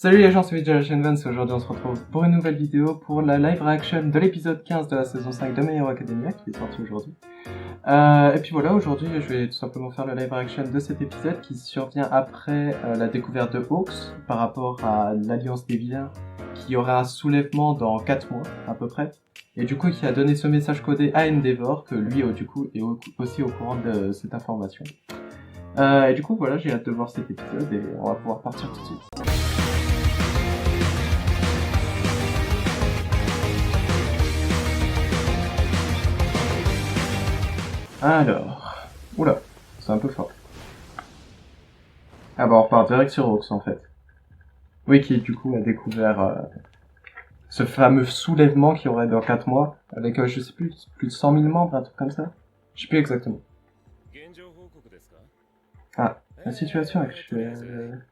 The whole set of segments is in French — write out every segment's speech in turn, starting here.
Salut les gens, c'est Generation Vance et aujourd'hui on se retrouve pour une nouvelle vidéo pour la live reaction de l'épisode 15 de la saison 5 de My Hero Academia qui est sorti aujourd'hui. Et puis voilà, aujourd'hui je vais tout simplement faire le live reaction de cet épisode qui survient après la découverte de Hawks par rapport à l'Alliance des Vilains qui aura un soulèvement dans 4 mois à peu près. Et du coup qui a donné ce message codé à Endeavor que lui du coup est aussi au courant de cette information. Et du coup voilà, j'ai hâte de voir cet épisode et on va pouvoir partir tout de suite. Alors, oula, c'est un peu fort. Ah bah on repart direct sur Hawks en fait. Oui, qui du coup a découvert ce fameux soulèvement qu'il y aurait dans 4 mois, avec je sais plus de 100 000 membres, un truc comme ça. Je sais plus exactement. Ah, la situation actuelle...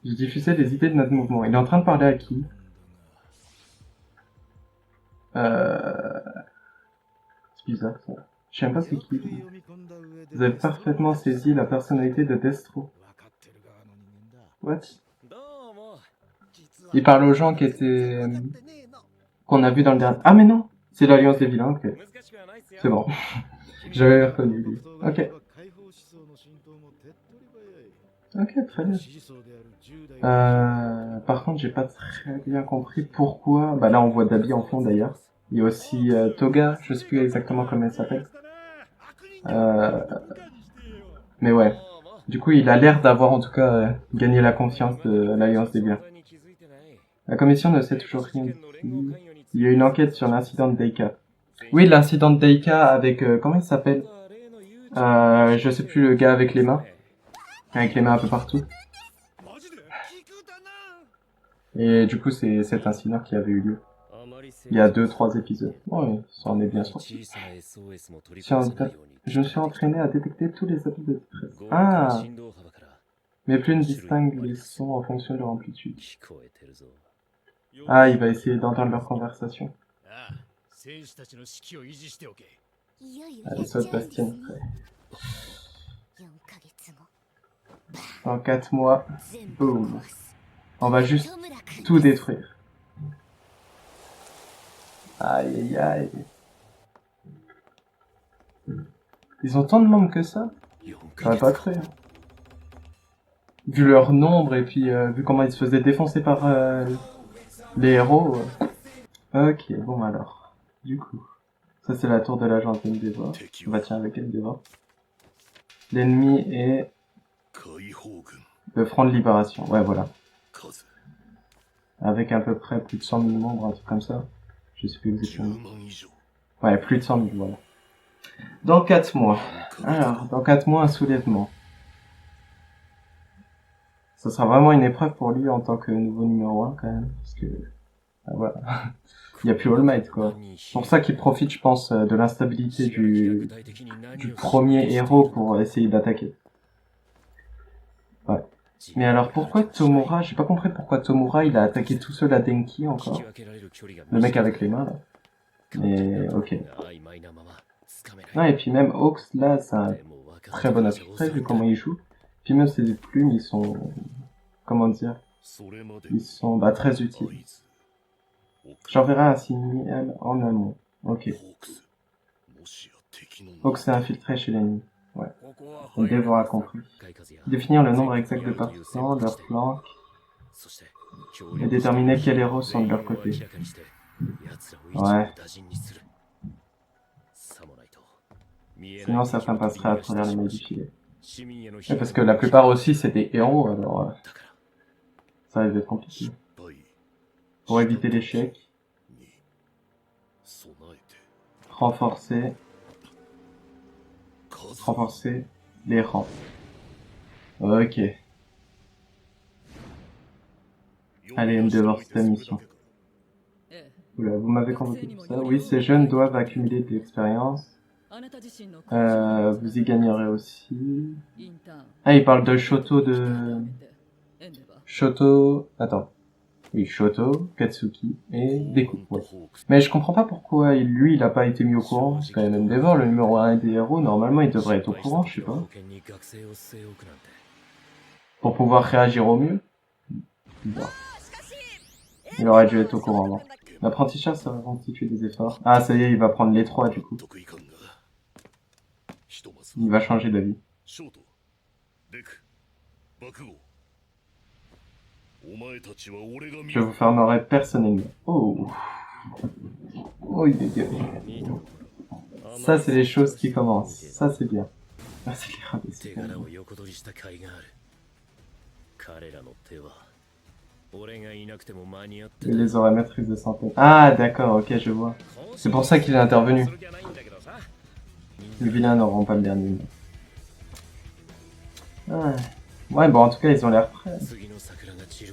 J'ai diffusé des idées de notre mouvement. Il est en train de parler à qui? C'est bizarre ça. Je sais même pas c'est qui. Vous avez parfaitement saisi la personnalité de Destro. What? Il parle aux gens qui étaient... qu'on a vu dans le dernier... Ah mais non! C'est l'Alliance des Vilains, ok. C'est bon. J'avais reconnu lui. Ok. Ok, très bien. Par contre, j'ai pas très bien compris pourquoi... Bah là, on voit Dabi en fond d'ailleurs. Il y a aussi Toga, je sais plus exactement comment elle s'appelle. Mais ouais. Du coup, il a l'air d'avoir en tout cas gagné la confiance de l'Alliance des Biens. La commission ne sait toujours rien du tout. Il y a une enquête sur l'incident de Deika. Oui, l'incident de Deika avec... comment il s'appelle je sais plus, le gars avec les mains. Avec les mains un peu partout. Et du coup, c'est cet incident qui avait eu lieu. Il y a 2-3 épisodes. Ouais, ça en est bien sorti. Je me suis entraîné à détecter tous les appels de détresse. Ah! Mais plus ne distingue les sons en fonction de leur amplitude. Ah, il va essayer d'entendre leur conversation. Allez, saute Bastien. En 4 mois, boum. On va juste tout détruire. Aïe aïe aïe. Ils ont tant de membres que ça? J'aurais pas cru. Vu leur nombre et puis vu comment ils se faisaient défoncer par les héros. Ok, bon alors. Du coup, ça c'est la tour de l'agent Endeavor. On va tirer avec Endeavor. L'ennemi est le Front de Libération. Ouais, voilà. Avec à peu près plus de 100 000 membres, un truc comme ça. Je sais plus exactement. Ouais, plus de 100 000, voilà. Dans 4 mois. Alors, dans 4 mois, un soulèvement. Ça sera vraiment une épreuve pour lui en tant que nouveau numéro 1 quand même. Parce que, ah, voilà. Il n'y a plus All Might, quoi. C'est pour ça qu'il profite, je pense, de l'instabilité du premier héros pour essayer d'attaquer. Ouais. Mais alors pourquoi Tomura, j'ai pas compris pourquoi Tomura il a attaqué tout seul à Denki encore. Le mec avec les mains là. Mais ok. Non, et puis même Hawks là, c'est un très bon aspect vu comment il joue. Puis même ses plumes, ils sont... Comment dire? Ils sont très utiles. J'enverrai un signal en amont. Ok. Hawks s'est infiltré chez l'ennemi. Ouais. Endeavor a compris. Définir le nombre exact de partisans, leur flanc, et déterminer quels héros sont de leur côté. Ouais. Sinon certains passeraient à travers les mailles du filet. Et parce que la plupart aussi c'est des héros, alors ça risque d'être compliqué. Pour éviter l'échec, renforcer les rangs. Ok. Allez, Endeavor, c'est ta mission. Oula, vous m'avez convoqué pour ça. Oui, ces jeunes doivent accumuler de l'expérience. Vous y gagnerez aussi. Ah, il parle de Shoto Shoto... Attends. Oui, Shoto, Katsuki et Deku. Ouais. Mais je comprends pas pourquoi lui, il a pas été mis au courant. C'est quand même Endeavor, le numéro 1 des héros. Normalement, il devrait être au courant, je sais pas. pour pouvoir réagir au mieux. Bon. Il aurait dû être au courant avant. L'apprentissage, ça va constituer des efforts. Ah, ça y est, il va prendre les 3 du coup. Il va changer d'avis. Je vous fermerai personnellement. Oh. Oh, il est bien. Ça, c'est les choses qui commencent. Ça, c'est bien. Ah, c'est les rabaisser. Il les aurait maîtrise de santé. Ah, d'accord, ok, je vois. C'est pour ça qu'il est intervenu. Les vilains n'auront pas le dernier mot. Ah. Ouais, bon, en tout cas, ils ont l'air prêts.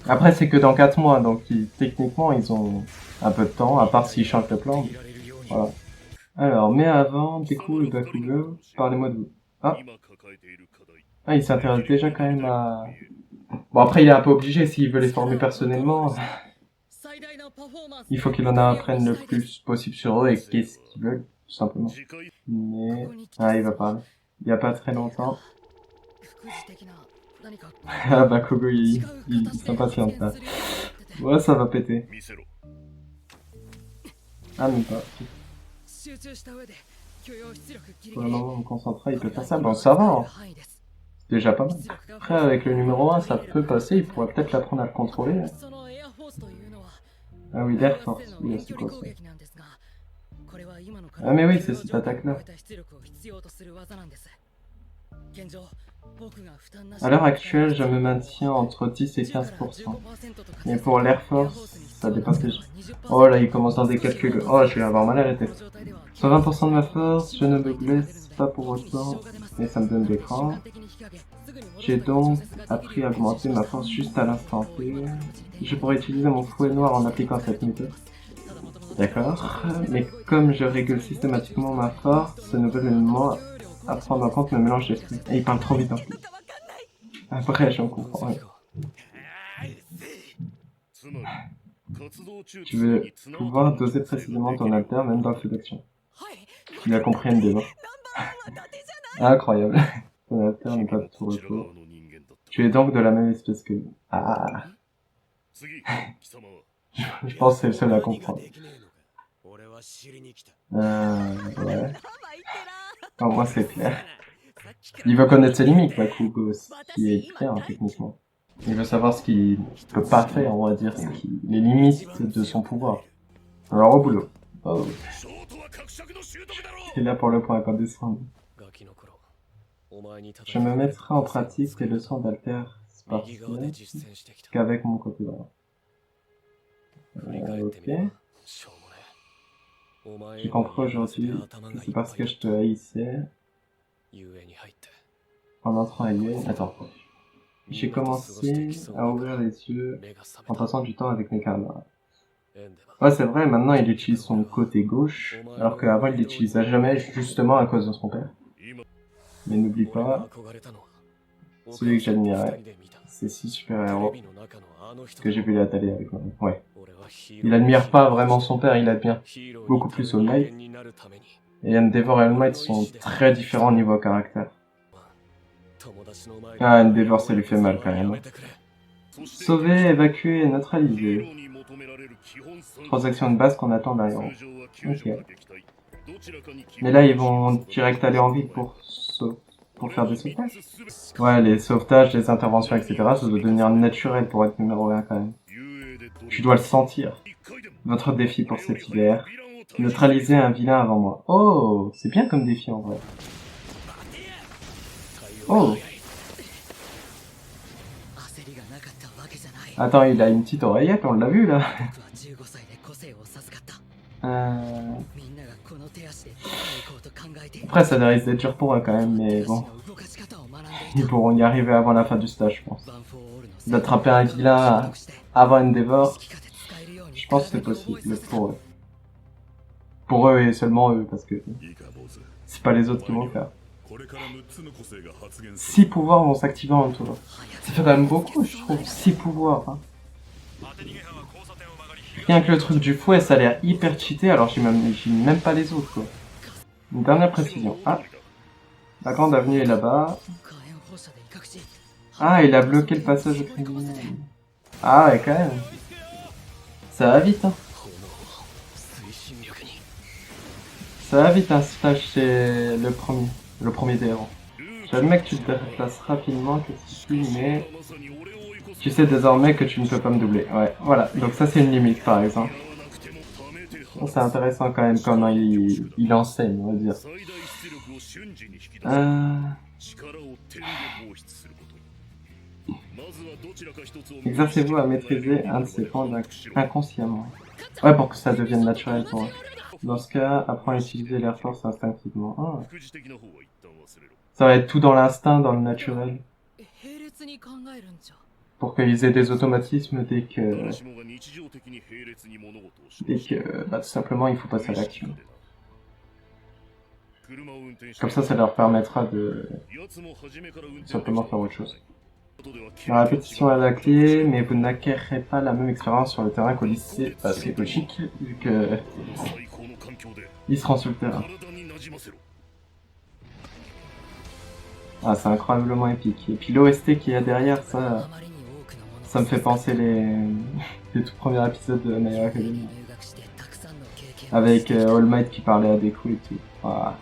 Après, c'est que dans 4 mois, donc techniquement, ils ont un peu de temps, à part s'ils changent de plan. Voilà. Alors, mais avant, Deku et Bakugo, parlez-moi de vous. Ah, il s'intéresse déjà quand même à... Bon, après, il est un peu obligé, s'il veut les former personnellement. Il faut qu'il en apprenne le plus possible sur eux et qu'est-ce qu'ils veulent, tout simplement. Mais... Ah, il va parler. Il y a pas très longtemps. Ah, Bakugo, il s'impatiente là. Ouais, ça va péter. Ah, même pas. Pour le moment, on me concentrer, il peut faire ça. Bon, ça va, hein. C'est déjà pas mal. Après, avec le numéro 1, ça peut passer. Il pourrait peut-être l'apprendre à le contrôler. Ah oui, l'Air Force. Oui, c'est quoi ça? Ah mais oui, c'est cette attaque-là. À l'heure actuelle, je me maintiens entre 10 et 15%. Mais pour l'Air Force, ça dépasse les... Oh là, il commence dans des calculs. Oh, je vais avoir mal à la tête. Sur 20% de ma force, je ne me blesse pas pour autant. Et ça me donne des crampes. J'ai donc appris à augmenter ma force juste à l'instant T. Je pourrais utiliser mon fouet noir en appliquant cette méthode. D'accord. Mais comme je régule systématiquement ma force, ce nouvel élément à prendre en compte me mélange d'esprit. Et il parle trop vite en plus. Après, j'en comprends rien. Tu veux pouvoir doser précisément ton alter même dans le feu d'action. Il a compris une démo. Incroyable. Ton alter n'est pas de tout repos. Tu es donc de la même espèce que nous. Ah. Je pense que c'est le seul à comprendre. Ouais. Au moins c'est clair. Il veut connaître ses limites, Bakugo, ce qui est bien, techniquement. Il veut savoir ce qu'il peut pas faire, on va dire, les limites de son pouvoir. Alors au boulot. Oh. Il est là pour le point, pas descendre. Je me mettrai en pratique les leçons d'alter spartiate qu'avec mon côté droit. Ok. J'ai compris aujourd'hui que c'est parce que je te haïssais en entrant à Yue. Attends. J'ai commencé à ouvrir les yeux en passant du temps avec mes camarades. Ouais, c'est vrai, maintenant il utilise son côté gauche, alors qu'avant il l'utilisait jamais justement à cause de son père. Mais n'oublie pas, celui que j'admirais, c'est 6 super-héros que j'ai vu l'atelier avec moi. Ouais. Il admire pas vraiment son père, il admire beaucoup plus All Might. Et Endeavor et All Might sont très différents niveau caractère. Ah, Endeavor, ça lui fait mal quand même. Sauver, évacuer et neutraliser. 3 actions de base qu'on attend d'un héros. Ok. Mais là, ils vont direct aller en ville pour faire des sauvetages. Ouais, les sauvetages, les interventions, etc. Ça doit devenir naturel pour être numéro 1 quand même. Tu dois le sentir. Votre défi pour cet hiver. Neutraliser un vilain avant moi. Oh, c'est bien comme défi en vrai. Oh. Attends, il a une petite oreillette, on l'a vu là. Après, ça risque d'être dur pour eux quand même, mais bon. Ils pourront y arriver avant la fin du stage, je pense. D'attraper un vilain avant Endeavor, je pense que c'est possible pour eux. Pour eux et seulement eux, parce que c'est pas les autres qui vont le faire. 6 pouvoirs vont s'activer en tour. Ça fait quand même beaucoup, je trouve, 6 pouvoirs. Hein. Rien que le truc du fouet, ça a l'air hyper cheaté, alors j'imagine même pas les autres, quoi. Une dernière précision. Ah, la grande avenue est là-bas. Ah, il a bloqué le passage au criminel. Ah ouais, quand même. Ça va vite, hein. Ça va vite, un stage chez le premier des héros. J'admets que tu te déplaces rapidement, que mais tu sais désormais que tu ne peux pas me doubler. Ouais, voilà. Donc ça, c'est une limite, par exemple. Bon, c'est intéressant quand même comment il enseigne, on va dire. Exercez-vous à maîtriser un de ces points inconsciemment. Ouais, pour que ça devienne naturel pour eux. Dans ce cas, apprends à utiliser l'air force instinctivement. Ah. Ça va être tout dans l'instinct, dans le naturel. Pour qu'ils aient des automatismes dès que bah, tout simplement, il faut passer à l'action. Comme ça leur permettra de simplement faire autre chose. La répétition est la clé, mais vous n'acquérez pas la même expérience sur le terrain qu'au lycée. Bah, c'est logique, vu que ils seront sur le terrain. Ah, c'est incroyablement épique. Et puis l'OST qu'il y a derrière, ça me fait penser les tout premiers épisodes de My Hero Academia. Avec All Might qui parlait à Deku et tout. Ah.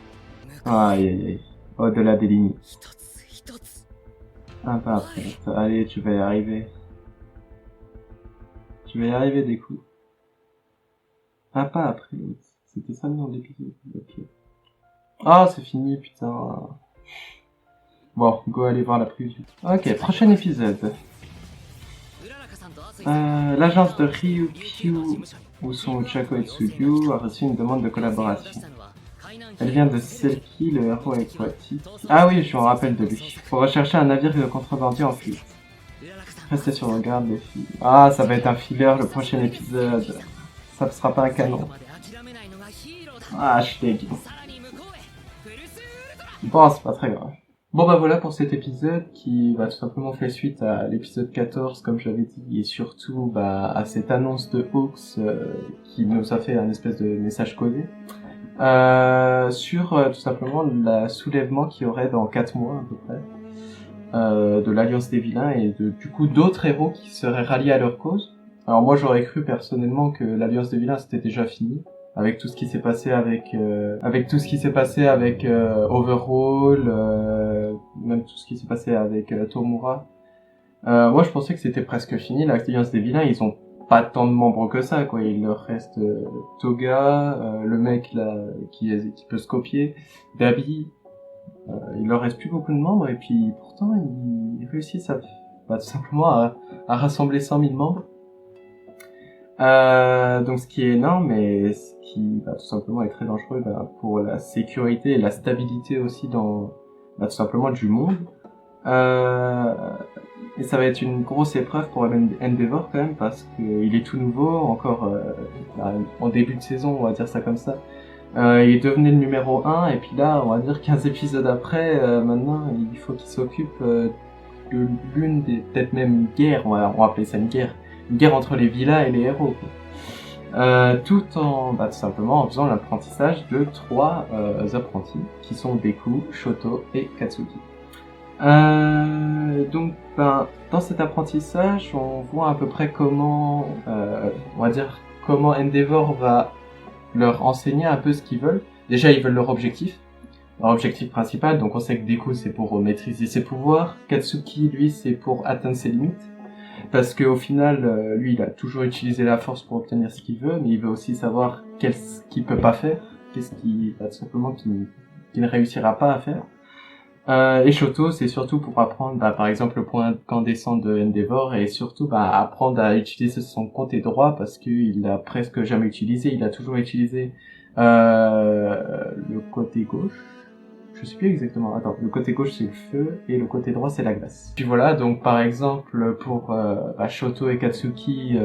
Aïe aïe aïe. Au-delà des limites. Un pas après. Allez, tu vas y arriver. Tu vas y arriver, Deku. Un pas après l'autre. C'était ça le nom de l'épisode. Ok. Ah, c'est fini, putain. Bon, go aller voir la preview. Ok, prochain épisode. L'agence de Ryukyu, où sont Chako et Tsuyu, a reçu une demande de collaboration. Elle vient de Selkie, le héros aquatique. Ah oui, je me rappelle de lui. Pour rechercher un navire de contrebandier en fuite. Restez sur le garde, les filles. Ah, ça va être un filler le prochain épisode. Ça ne sera pas un canon. Ah, je suis dégueu. Bon, c'est pas très grave. Bon bah voilà pour cet épisode qui va tout simplement faire suite à l'épisode 14 comme j'avais dit et surtout bah, à cette annonce de Hawks qui nous a fait un espèce de message codé sur tout simplement le soulèvement qu'il y aurait dans 4 mois à peu près de l'Alliance des Vilains et du coup d'autres héros qui seraient ralliés à leur cause. Alors moi j'aurais cru personnellement que l'Alliance des Vilains c'était déjà fini avec tout ce qui s'est passé avec Overhaul, même tout ce qui s'est passé avec Tomura. Moi je pensais que c'était presque fini. L'Alliance des Vilains, ils ont pas tant de membres que ça, quoi. Il leur reste Toga, le mec là qui peut se copier, Dabi. Il leur reste plus beaucoup de membres et puis pourtant ils réussissent tout simplement à rassembler 100 000 membres. Donc ce qui est énorme et ce qui tout simplement est très dangereux pour la sécurité et la stabilité aussi dans tout simplement du monde. Et ça va être une grosse épreuve pour Endeavor quand même parce qu'il est tout nouveau, encore en début de saison, on va dire ça comme ça. Il est devenu le numéro 1 et puis là, on va dire 15 épisodes après, maintenant il faut qu'il s'occupe de l'une des, peut-être même une guerre, on va appeler ça une guerre entre les villas et les héros. Tout en, tout simplement en faisant l'apprentissage de 3 apprentis qui sont Deku, Shoto et Katsuki. Donc, dans cet apprentissage, on voit à peu près comment, on va dire, comment Endeavor va leur enseigner un peu ce qu'ils veulent. Déjà, ils veulent leur objectif principal. Donc, on sait que Deku, c'est pour maîtriser ses pouvoirs. Katsuki, lui, c'est pour atteindre ses limites. Parce qu'au final, lui, il a toujours utilisé la force pour obtenir ce qu'il veut, mais il veut aussi savoir qu'est-ce qu'il peut pas faire, qu'est-ce qui, tout simplement, qu'il ne réussira pas à faire. Et Shoto, c'est surtout pour apprendre, par exemple, le point incandescent de Endeavor, et surtout, apprendre à utiliser son côté droit, parce qu'il l'a presque jamais utilisé, il a toujours utilisé, le côté gauche. Je sais plus exactement. Attends, le côté gauche c'est le feu et le côté droit c'est la glace. Puis voilà, donc par exemple pour Shoto et Katsuki,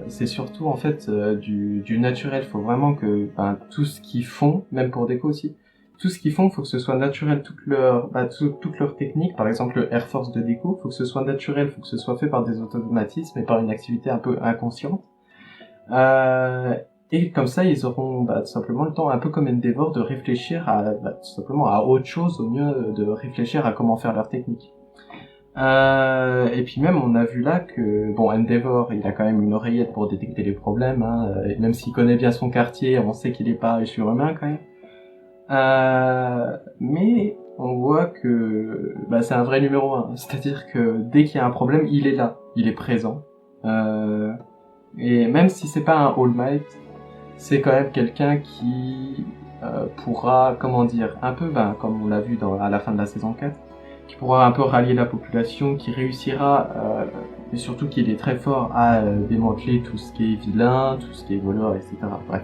c'est surtout en fait du naturel. Faut vraiment que tout ce qu'ils font, même pour Deku aussi, tout ce qu'ils font, faut que ce soit naturel. Toute leur technique, par exemple le Air Force de Deku, faut que ce soit naturel, faut que ce soit fait par des automatismes et par une activité un peu inconsciente. Et comme ça, ils auront tout simplement le temps, un peu comme Endeavor, de réfléchir tout simplement à autre chose, au mieux de réfléchir à comment faire leur technique. Et puis même, on a vu là que, bon, Endeavor, il a quand même une oreillette pour détecter les problèmes, hein, et même s'il connaît bien son quartier, on sait qu'il est pas surhumain quand même. Mais on voit que bah, c'est un vrai numéro 1, c'est-à-dire que dès qu'il y a un problème, il est là, il est présent. Et même si c'est pas un All Might, c'est quand même quelqu'un qui pourra, comment dire, un peu, ben, comme on l'a vu à la fin de la saison 4, qui pourra un peu rallier la population, qui réussira, et surtout qu'il est très fort à démanteler tout ce qui est vilain, tout ce qui est voleur, etc. Bref.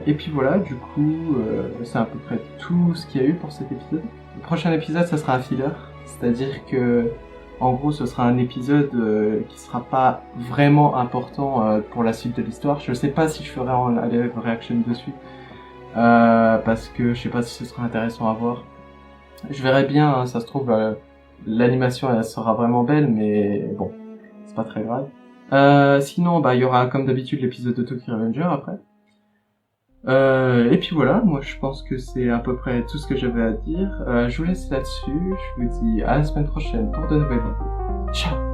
Et puis voilà, du coup, c'est à peu près tout ce qu'il y a eu pour cet épisode. Le prochain épisode, ça sera un filler, c'est-à-dire que, en gros, ce sera un épisode qui sera pas vraiment important pour la suite de l'histoire. Je sais pas si je ferai un live reaction dessus, parce que je sais pas si ce sera intéressant à voir. Je verrai bien, hein, ça se trouve, l'animation elle sera vraiment belle, mais bon, c'est pas très grave. Sinon, bah, il y aura comme d'habitude l'épisode de Tokyo Revenger après. Et puis voilà, moi je pense que c'est à peu près tout ce que j'avais à dire. Je vous laisse là-dessus, je vous dis à la semaine prochaine pour de nouvelles vidéos. Ciao!